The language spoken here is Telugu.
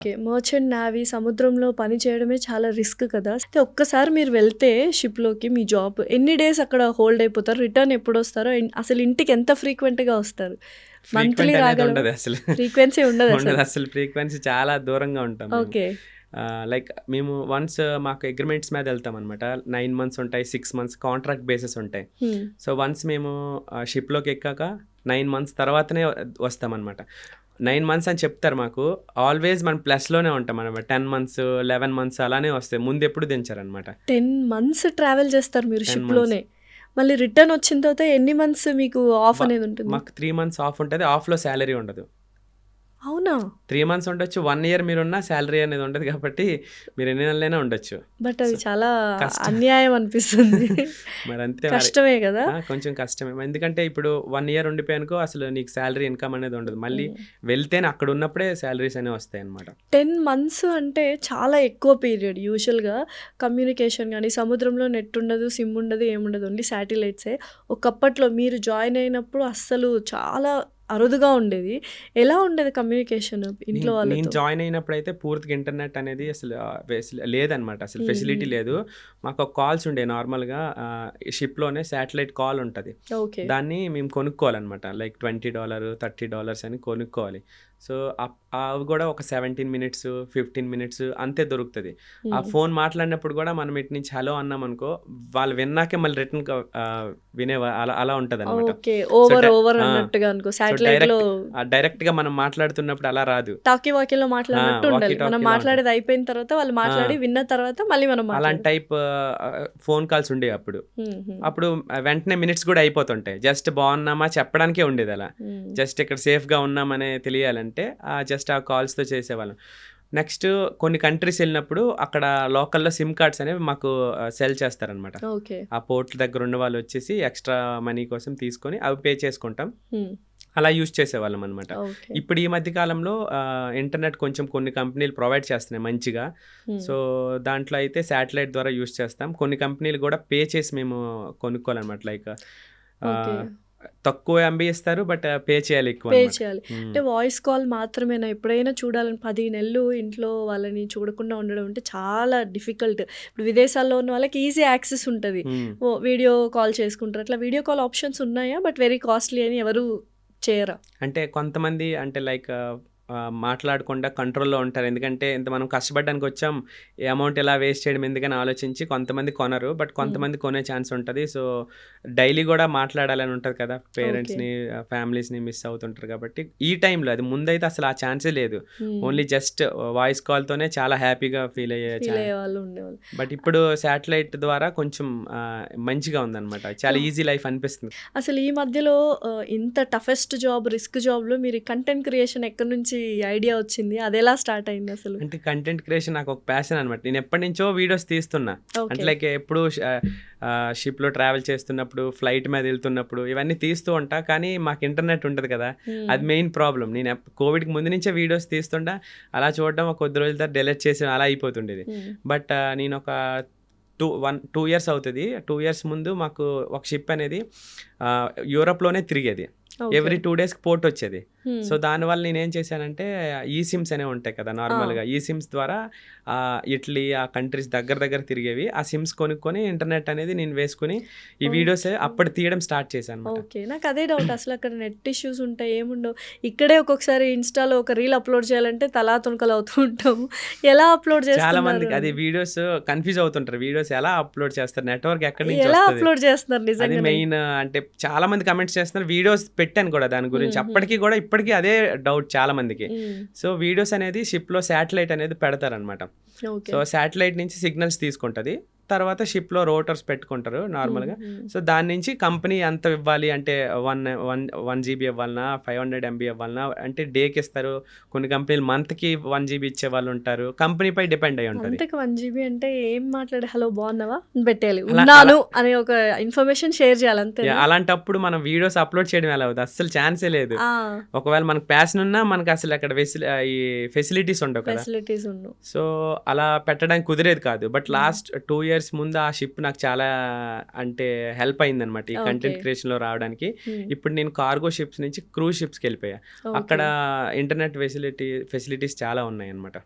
ఓకే. మర్చెంట్ నేవీ సముద్రంలో పని చేయడమే చాలా రిస్క్ కదా! అయితే ఒక్కసారి మీరు వెళ్తే షిప్‌లోకి మీ జాబ్ ఎన్ని డేస్ అక్కడ హోల్డ్ అయిపోతారు? రిటర్న్ ఎప్పుడొస్తారో? అసలు ఇంటికి ఎంత ఫ్రీక్వెంట్‌గా వస్తారు? మంత్లీ ఫ్రీక్వెంట్ అనేది రాగలవా? ఉండదు అసలు. ఫ్రీక్వెన్సీ ఉండదసలు. ఉండదు అసలు. ఫ్రీక్వెన్సీ చాలా దూరంగా ఉంటాం మేము. ఓకే. లైక్ మేము వన్స్ మాకు అగ్రిమెంట్స్ మీద వెళ్తామనమాట. 9 మంత్స్ ఉంటాయి, 6 మంత్స్ కాంట్రాక్ట్ బేసిస్ ఉంటాయి. హ్మ్. సో వన్స్ మేము షిప్‌లోకి ఎక్కాక 9 మంత్స్ తర్వాతనే వస్తామనమాట. 9 మంత్స్ అని చెప్తారు మాకు. ఆల్వేస్ మనం ప్లస్‌లోనే ఉంటామనమాట. 10 మంత్స్, 11 మంత్స్ అలానే వస్తాయి. ముందెప్పుడు దించరనమాట. 10 మంత్స్ ట్రావెల్ చేస్తారు మీరు 10 మంత్స్. షిప్‌లోనే. మళ్ళీ రిటర్న్ వచ్చిన తర్వాత ఎన్ని మంత్స్ మీకు ఆఫ్ వ అనేది ఉంటుంది? మాకు 3 మంత్స్ ఆఫ్ ఉంటది. ఆఫ్‌లో సాలరీ ఉండదు. అవునా? 3 మంత్స్ ఉండొచ్చు. 1 ఇయర్ మీరున్నా సాలరీ అనేది ఉండదు కాబట్టి మీరు ఎన్ని నెలలైనా ఉండొచ్చు. బట్ అది సో చాలా కష్టం. అన్యాయం అనిపిస్తుంది. మరంతే మరి. కష్టమే కదా! కొంచెం కష్టమే. ఎందుకంటే ఇప్పుడు 1 ఇయర్ ఉండిపోయానుకో అసలు నీకు సాలరీ ఇన్‌కమ్ అనేది ఉండదు. మళ్ళీ హ్మ్. వెళ్తేనే అక్కడ ఉన్నప్పుడే సాలరీస్ అనేవి వస్తాయన్నమాట. 10 మంత్స్ అంటే చాలా ఎక్కువ పీరియడ్. యూజువల్‌గా కమ్యూనికేషన్ గానీ, సముద్రంలో నెట్ ఉండదు, సిమ్ ఉండదు, ఏముండదు. ఓన్లీ శాటిలైట్సే. ఒకప్పట్లో మీరు జాయిన్ అయినప్పుడు అస్సలు చాలా అరుదుగా ఉండేది. ఎలా ఉండేది కమ్యూనికేషన్ ఇంట్లో నేను వాళ్ళతో? జాయిన్ అయినప్పుడైతే పూర్తిగా ఇంటర్నెట్ అనేది అసలు లేదనమాట. అసలు ఫెసిలిటీ హుహు. లేదు. మాకు కాల్స్ ఉండేవి నార్మల్‌గా. షిప్‌లోనే శాటిలైట్ కాల్ ఉంటది. ఓకే. దాన్ని మేము కొనుక్కోవాలనమాట. లైక్ $20, $30 అని కొనుక్కోవాలి. సో అవి కూడా ఒక 17 మినిట్స్, 15 మినిట్స్ అంతే దొరుకుతది. ఆ హ్మ్. ఫోన్ మాట్లాడినప్పుడు కూడా మనం ఇటు నుంచి హలో అన్నామనుకో, వాళ్ళు విన్నాకే మళ్ళీ రిటర్న్ అలా అలా ఉంటదనమాట. ఓకే. సో ఓవర్ ఆ! అన్నట్టుగా అనుకో. సో శాటిలైట్‌లో డైరెక్ట్‌గా మనం మాట్లాడుతున్నప్పుడు అలా రాదు. టాకీ వాకీలో మాట్లాడినట్టు వాకీ ఉండాలి. మనం టాకీలా ఉంటది. మాట్లాడేది అయిపోయిన తర్వాత వాళ్ళు ఆ! మాట్లాడి విన్న తర్వాత మళ్ళీ మనం అలాంటి మాట్లాడాలి. టైప్ ఫోన్ కాల్స్ ఉండేవి అప్పుడు. హుహు. అప్పుడు వెంటనే మినిట్స్ కూడా అయిపోతుంటాయి. జస్ట్ బాగున్నామా చెప్పడానికే ఉండేది అలా. హ్మ్. జస్ట్ ఇక్కడ సేఫ్‌గా ఉన్నామనే తెలియాలంటే జస్ట్ ఆ కాల్స్‌తో చేసేవాళ్ళం. నెక్స్ట్ కొన్ని కంట్రీస్ వెళ్ళినప్పుడు అక్కడ లోకల్‌లో సిమ్ కార్డ్స్ అనేవి మాకు సెల్ చేస్తారనమాట. ఓకే. ఆ పోర్ట్ దగ్గర ఉన్న వాళ్ళు వచ్చేసి ఎక్స్ట్రా మనీ కోసం తీసుకొని అవి పే చేసుకుంటాం. హ్మ్. అలా యూజ్ చేసేవాళ్ళం అనమాట. ఓకే. ఇప్పుడు ఈ మధ్య కాలంలో ఇంటర్నెట్ కొంచెం కొన్ని కంపెనీలు ప్రొవైడ్ చేస్తున్నాయి మంచిగా. హ్మ్. సో దాంట్లో అయితే శాటిలైట్ ద్వారా యూజ్ చేస్తాం. కొన్ని కంపెనీలు కూడా పే చేసి మేము కొనుక్కోవాలనమాట. Like okay. తక్కువ ఎంబీ ఇస్తారు. బట్ పే చేయాలి ఎక్కువ పే అనమాట. చేయాలి. అంటే వాయిస్ కాల్ మాత్రమేనా? ఎప్పుడైనా చూడాలని 10 నెలలు ఇంట్లో వాళ్ళని చూడకుండా ఉండడం అంటే చాలా డిఫికల్ట్. ఇప్పుడు విదేశాల్లో ఉన్న వాళ్ళకి ఈజీ యాక్సెస్ ఉంటది. వీడియో కాల్ చేసుకుంటారు. అట్లా వీడియో కాల్ ఆప్షన్స్ ఉన్నాయా? బట్ వెరీ కాస్ట్లీ అని ఎవరు చేయరా? అంటే కొంతమంది అంటే లైక్ మాట్లాడకుండా కంట్రోల్‌లో ఉంటారు. ఎందుకంటే ఇంత మనం కష్టపడడానికి వచ్చాం. ఈ అమౌంట్ ఇలా వేస్ట్ చేయడం ఎందుకని ఆలోచించి కొంతమంది కొనరు. బట్ హ్మ్. కొంతమంది కొనే ఛాన్స్ ఉంటది. సో డైలీ కూడా మాట్లాడాలని ఉంటది కదా! ఓకే. పేరెంట్స్‌ని, ఫ్యామిలీస్‌ని మిస్ అవుతుంటారు కాబట్టి ఈ టైంలో అది ముందైతే అసలు ఆ ఛాన్సే లేదు. హ్మ్. ఓన్లీ జస్ట్ వాయిస్ కాల్‌తోనే చాలా హ్యాపీగా ఫీల్ అయ్యే ఫీల్ అయ్యేవాళ్ళు ఉండేవాళ్ళు. బట్ ఇప్పుడు శాటిలైట్ ద్వారా కొంచెం మంచిగా ఉందన్నమాట. చాలా యాహ్! ఈజీ లైఫ్ అనిపిస్తుంది. అసలు ఈ మధ్యలో ఇంత టఫెస్ట్ జాబ్, రిస్క్ జాబ్‌లో మీరు కంటెంట్ క్రియేషన్ ఎక్కడి నుంచి ఐడియా వచ్చింది? అదెలా స్టార్ట్ అయింది అసలు? అంటే కంటెంట్ క్రియేషన్ నాకు ఒక ప్యాషన్ అనమాట. నేను ఎప్పటినుంచో వీడియోస్ తీస్తున్నా. అంటే ఓకే. లైక్ ఎప్పుడు షిప్‌లో ట్రావెల్ చేస్తున్నప్పుడు, ఫ్లైట్ మీద వెళ్తున్నప్పుడు ఇవన్నీ తీస్తూ ఉంటా. కానీ మాకు ఇంటర్నెట్ ఉంటది కదా! అది హ్మ్. Main problem. నేను కోవిడ్‌కి ముందు నుంచే వీడియోస్ తీస్తుంటా. అలా చూడడం ఒక కొద్ది రోజుల తర్వాత డిలీట్ చేసి అలా అయిపోతుండేది. హ్మ్. బట్ నేను ఒక 2 ఇయర్స్ అవుతది. 2 ఇయర్స్ ముందు మాకు ఒక షిప్ అనేది యూరోప్‌లోనే తిరిగేది. ఓకే. ఎవ్రీ 2 డేస్‌కి పోర్ట్ వచ్చేది. హ్మ్. సో దానివల్ల నేనేం చేశానంటే ఈ సిమ్స్ అనేవి ఉంటాయి కదా! ఆ! నార్మల్‌గా. ఈ సిమ్స్ ద్వారా ఇటలీ ఆ కంట్రీస్ దగ్గర దగ్గర తిరిగేవి. ఆ సిమ్స్ కొనుక్కొని ఇంటర్నెట్ అనేది నేను వేసుకొని ఈ వీడియోస్ ఓకే. అప్పుడు తీయడం స్టార్ట్ చేశానన్నమాట. ఓకే. నాకదే డౌట్. అసలక్కడ నెట్ ఇష్యూస్ ఉంటాయి, ఏముండవు. ఇక్కడే ఒక్కొక్కసారి ఇన్‌స్టాలో ఒక రీల్ అప్‌లోడ్ చేయాలంటే తలా తునకలు అవుతూ ఉంటాము. ఎలా అప్‌లోడ్ చాలా చేస్తున్నారు మందికి అది అని. వీడియోస్ కన్‌ఫ్యూజ్ అవుతుంటారు. వీడియోస్ ఎలా అప్‌లోడ్ చేస్తారు? నెట్వర్క్ ఎక్కడి నుంచి ఎలా వస్తది? అప్‌లోడ్ చేస్తున్నారు అది నిజంగానే? మెయిన్. అంటే చాలా మంది కమెంట్స్ చేస్తున్నారు. వీడియోస్ పెట్టాను కూడా దాని గురించి. హ్మ్. హ్మ్. అప్పటికి కూడా ఇప్పటికి అదే డౌట్ చాలా మందికి. హ్మ్. సో వీడియోస్ అనేది షిప్‌లో శాటిలైట్ అనేది పెడతారనమాట. ఓకే. సో శాటిలైట్ నుంచి సిగ్నల్స్ తీసుకుంటది. తర్వాత షిప్‌లో రోటర్స్ పెట్టుకుంటారు హ్మ్. నార్మల్‌గా. హ్మ్. సో దాని నుంచి కంపెనీ ఎంత ఇవ్వాలి అంటే 1 జీబీ ఇవ్వాలనా? 500 ఎంబీ ఇవ్వాలనా? అంటే డేకి ఇస్తారు. కొన్ని కంపెనీలు మంత్‌కి 1 జీబీ ఇచ్చేవాళ్ళు ఉంటారు. కంపెనీపై డిపెండ్ అయ్యి ఉంటది. మంత్‌కి 1 జీబీ అంటే ఏం మాట్లాడి హలో బాగున్నావా? అని పెట్టేయాలి. అలా అలా ఉన్నాను అనే ఒక ఇన్ఫర్మేషన్ షేర్ చేయాలి అంతేనా? అలాంటప్పుడు మనం వీడియోస్ అప్‌లోడ్ చేయడం ఎలా అవుద్ది? అస్సలు ఛాన్సే లేదు. ఆ! ఒకవేళ మనకు ప్యాషన్ ఉన్నా మనకు అసలు అక్కడ ఈ ఫెసిలిటీస్ ఉండవు కదా! ఫెసిలిటీస్ ఉండవు. సో అలా పెట్టడానికి కుదిరేది కాదు. బట్ హ్మ్. లాస్ట్ 2 ఇయర్స్ ఇయర్స్ ముందు ఆ షిప్ నాకు చాలా అంటే హెల్ప్ అయిందనమాట ఈ కంటెంట్ ఓకే. క్రియేషన్లో రావడానికి. హ్మ్. ఇప్పుడు నేను కార్గో షిప్స్ నుంచి క్రూజ్ షిప్స్కి వెళ్ళిపోయా. ఓకే. అక్కడ ఇంటర్నెట్ ఫెసిలిటీస్ చాలా ఉన్నాయి అనమాట.